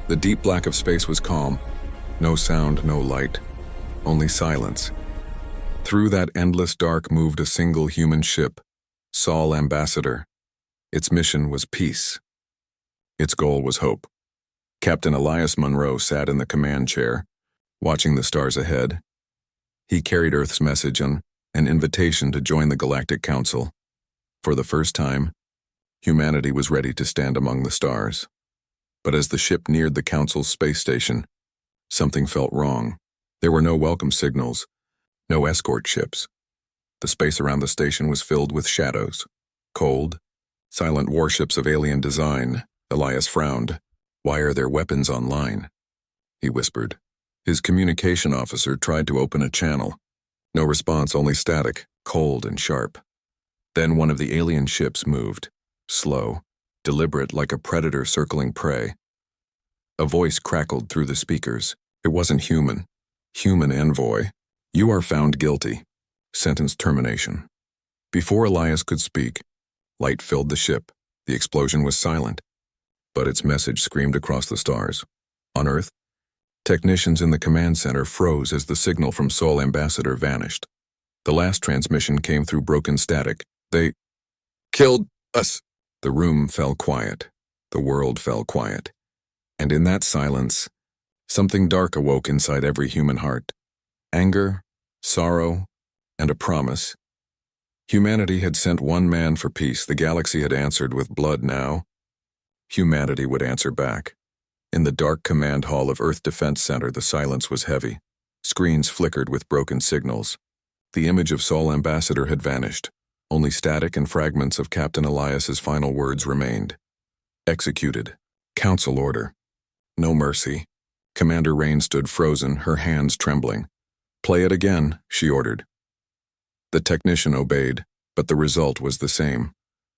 The deep black of space was calm. No sound, no light. Only silence. Through that endless dark moved a single human ship, Sol Ambassador. Its mission was peace. Its goal was hope. Captain Elias Munro sat in the command chair, watching the stars ahead. He carried Earth's message and an invitation to join the Galactic Council. For the first time, humanity was ready to stand among the stars. But as the ship neared the Council's space station, something felt wrong. There were no welcome signals, no escort ships. The space around the station was filled with shadows. Cold, silent warships of alien design. Elias frowned. "Why are their weapons online?" he whispered. His communication officer tried to open a channel. No response, only static, cold and sharp. Then one of the alien ships moved, slow, deliberate like a predator circling prey. A voice crackled through the speakers. It wasn't human. Human envoy. "You are found guilty." Sentence termination. Before Elias could speak, light filled the ship. The explosion was silent, but its message screamed across the stars. On Earth, technicians in the command center froze as the signal from Sol Ambassador vanished. The last transmission came through broken static. "They killed us." The room fell quiet. The world fell quiet. And in that silence, something dark awoke inside every human heart. Anger, sorrow, and a promise. Humanity had sent one man for peace. The galaxy had answered with blood. Now, humanity would answer back. In the dark command hall of Earth Defense Center, the silence was heavy. Screens flickered with broken signals. The image of Sol Ambassador had vanished. Only static and fragments of Captain Elias's final words remained. Executed. Council order. No mercy. Commander Rain stood frozen, her hands trembling. "Play it again," she ordered. The technician obeyed, but the result was the same.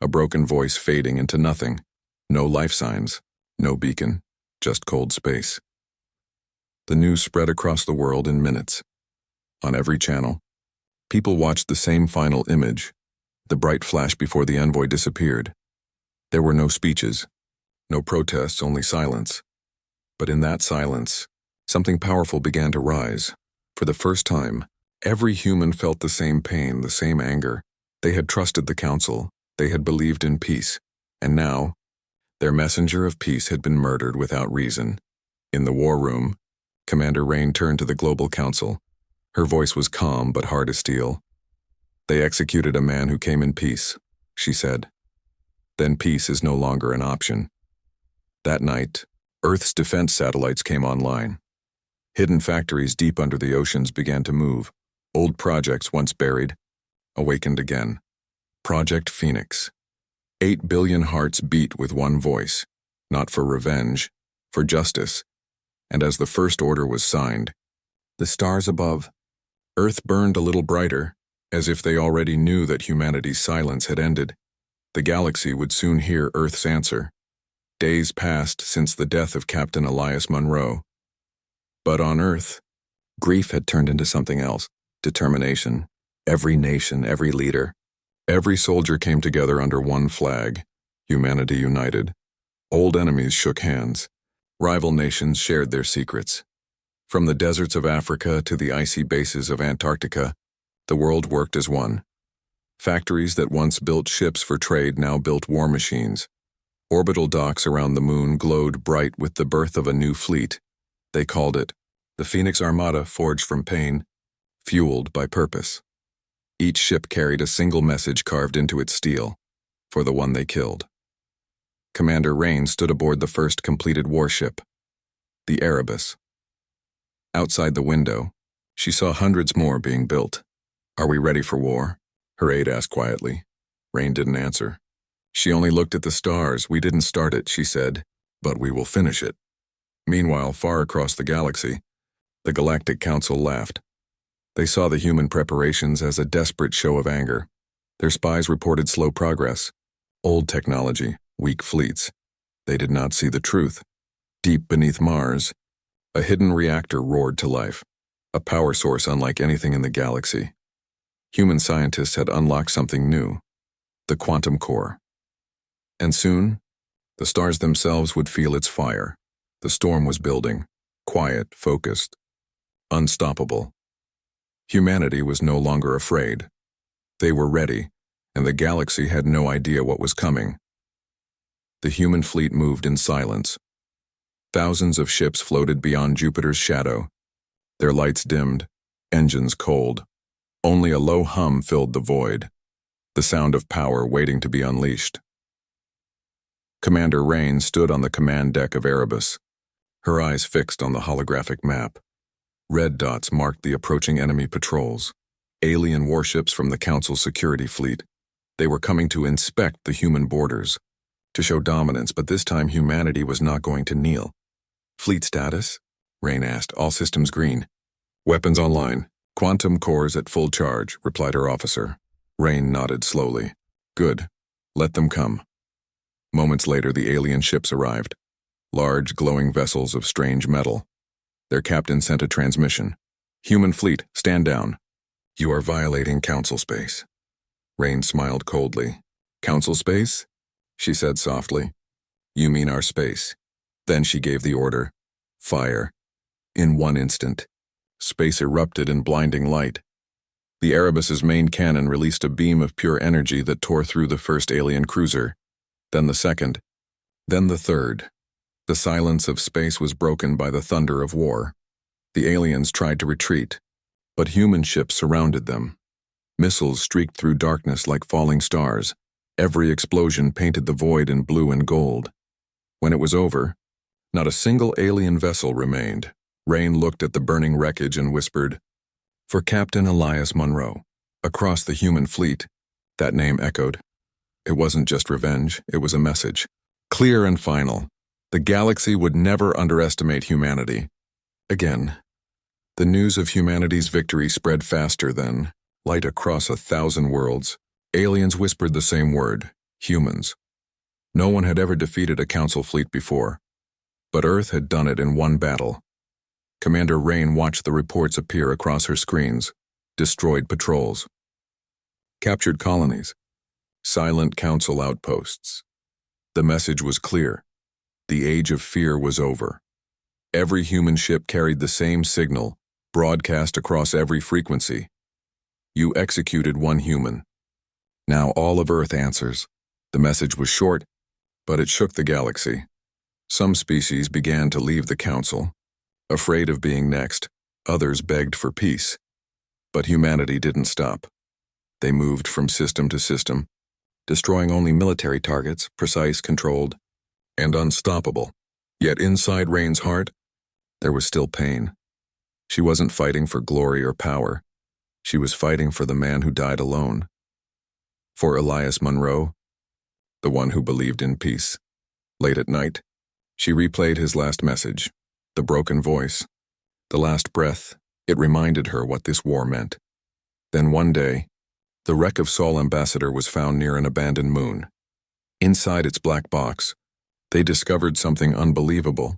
A broken voice fading into nothing. No life signs. No beacon. Just cold space. The news spread across the world in minutes. On every channel, people watched the same final image, the bright flash before the envoy disappeared. There were no speeches, no protests, only silence. But in that silence, something powerful began to rise. For the first time, every human felt the same pain, the same anger. They had trusted the Council, they had believed in peace, and now, their messenger of peace had been murdered without reason. In the war room, Commander Rain turned to the Global Council. Her voice was calm but hard as steel. "They executed a man who came in peace," she said. "Then peace is no longer an option." That night, Earth's defense satellites came online. Hidden factories deep under the oceans began to move. Old projects once buried, awakened again. Project Phoenix. 8 billion hearts beat with one voice, not for revenge, for justice. And as the first order was signed, the stars above, Earth burned a little brighter, as if they already knew that humanity's silence had ended. The galaxy would soon hear Earth's answer. Days passed since the death of Captain Elias Munro. But on Earth, grief had turned into something else. Determination. Every nation, every leader, every soldier came together under one flag. Humanity united. Old enemies shook hands. Rival nations shared their secrets. From the deserts of Africa to the icy bases of Antarctica, the world worked as one. Factories that once built ships for trade now built war machines. Orbital docks around the moon glowed bright with the birth of a new fleet. They called it the Phoenix Armada, forged from pain, fueled by purpose. Each ship carried a single message carved into its steel, for the one they killed. Commander Rain stood aboard the first completed warship, the Erebus. Outside the window, she saw hundreds more being built. "Are we ready for war?" her aide asked quietly. Rain didn't answer. She only looked at the stars. "We didn't start it," she said, "but we will finish it." Meanwhile, far across the galaxy, the Galactic Council laughed. They saw the human preparations as a desperate show of anger. Their spies reported slow progress, old technology, weak fleets. They did not see the truth. Deep beneath Mars, a hidden reactor roared to life, a power source unlike anything in the galaxy. Human scientists had unlocked something new, the quantum core. And soon, the stars themselves would feel its fire. The storm was building, quiet, focused, unstoppable. Humanity was no longer afraid. They were ready, and the galaxy had no idea what was coming. The human fleet moved in silence. Thousands of ships floated beyond Jupiter's shadow, their lights dimmed, engines cold. Only a low hum filled the void, the sound of power waiting to be unleashed. Commander Rain stood on the command deck of Erebus, her eyes fixed on the holographic map. Red dots marked the approaching enemy patrols, alien warships from the Council security fleet. They were coming to inspect the human borders, to show dominance, but this time humanity was not going to kneel. Fleet status? Rain asked. All systems green. Weapons online. Quantum cores at full charge, replied her officer. Rain nodded slowly. Good. Let them come. Moments later, the alien ships arrived. Large, glowing vessels of strange metal. Their captain sent a transmission. Human fleet, stand down. You are violating Council space. Rain smiled coldly. Council space? She said softly. You mean our space. Then she gave the order. Fire. In one instant, space erupted in blinding light. The Erebus's main cannon released a beam of pure energy that tore through the first alien cruiser, then the second, then the third. The silence of space was broken by the thunder of war. The aliens tried to retreat, but human ships surrounded them. Missiles streaked through darkness like falling stars. Every explosion painted the void in blue and gold. When it was over, not a single alien vessel remained. Rain looked at the burning wreckage and whispered, For Captain Elias Munro, across the human fleet. That name echoed. It wasn't just revenge, it was a message. Clear and final. The galaxy would never underestimate humanity. Again, the news of humanity's victory spread faster than light across 1,000 worlds. Aliens whispered the same word, humans. No one had ever defeated a Council fleet before, but Earth had done it in one battle. Commander Rain watched the reports appear across her screens. Destroyed patrols. Captured colonies. Silent Council outposts. The message was clear. The age of fear was over. Every human ship carried the same signal, broadcast across every frequency. You executed one human. Now all of Earth answers. The message was short, but it shook the galaxy. Some species began to leave the Council. Afraid of being next, others begged for peace. But humanity didn't stop. They moved from system to system, destroying only military targets, precise, controlled, and unstoppable. Yet inside Rain's heart, there was still pain. She wasn't fighting for glory or power. She was fighting for the man who died alone. For Elias Munro, the one who believed in peace. Late at night, she replayed his last message, the broken voice, the last breath. It reminded her what this war meant. Then one day, the wreck of Sol Ambassador was found near an abandoned moon. Inside its black box, they discovered something unbelievable,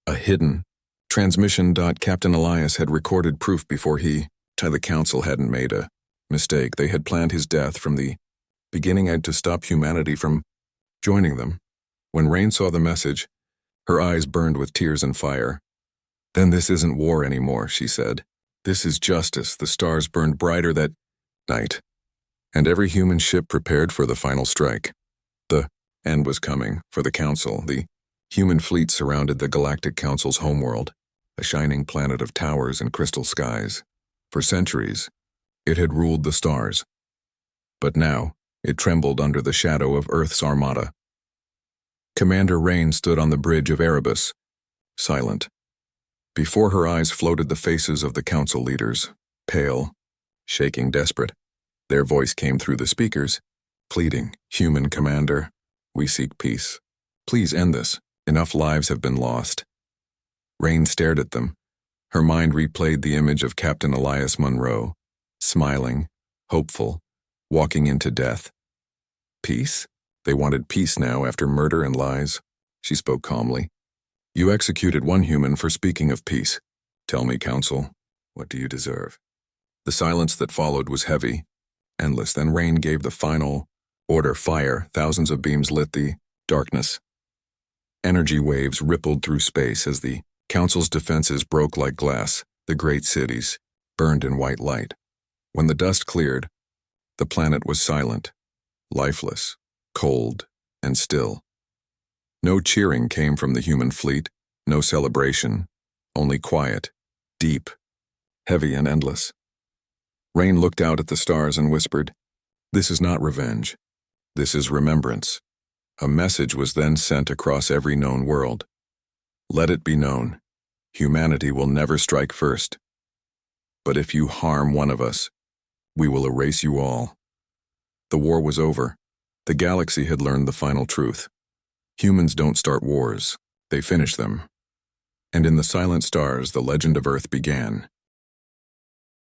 a hidden transmission. Captain Elias had recorded proof before the Council hadn't made a mistake. They had planned his death from the beginning and to stop humanity from joining them. When Rain saw the message, her eyes burned with tears and fire. Then this isn't war anymore, she said. This is justice. The stars burned brighter that night, and every human ship prepared for the final strike. The end was coming for the Council. The human fleet surrounded the Galactic Council's homeworld, a shining planet of towers and crystal skies. For centuries, it had ruled the stars. But now, it trembled under the shadow of Earth's armada. Commander Rain stood on the bridge of Erebus, silent. Before her eyes floated the faces of the Council leaders, pale, shaking, desperate. Their voice came through the speakers, pleading, Human Commander, we seek peace. Please end this. Enough lives have been lost. Rain stared at them. Her mind replayed the image of Captain Elias Munro, smiling, hopeful, walking into death. Peace? They wanted peace now after murder and lies. She spoke calmly. You executed one human for speaking of peace. Tell me, Council, what do you deserve? The silence that followed was heavy, endless. Then Rain gave the final order, fire. Thousands of beams lit the darkness. Energy waves rippled through space as the Council's defenses broke like glass. The great cities burned in white light. When the dust cleared, the planet was silent, lifeless, cold, and still. No cheering came from the human fleet, no celebration, only quiet, deep, heavy and endless. Rain looked out at the stars and whispered, "This is not revenge. This is remembrance." A message was then sent across every known world. Let it be known, humanity will never strike first. But if you harm one of us, we will erase you all. The war was over. The galaxy had learned the final truth. Humans don't start wars, they finish them. And in the silent stars, the legend of Earth began.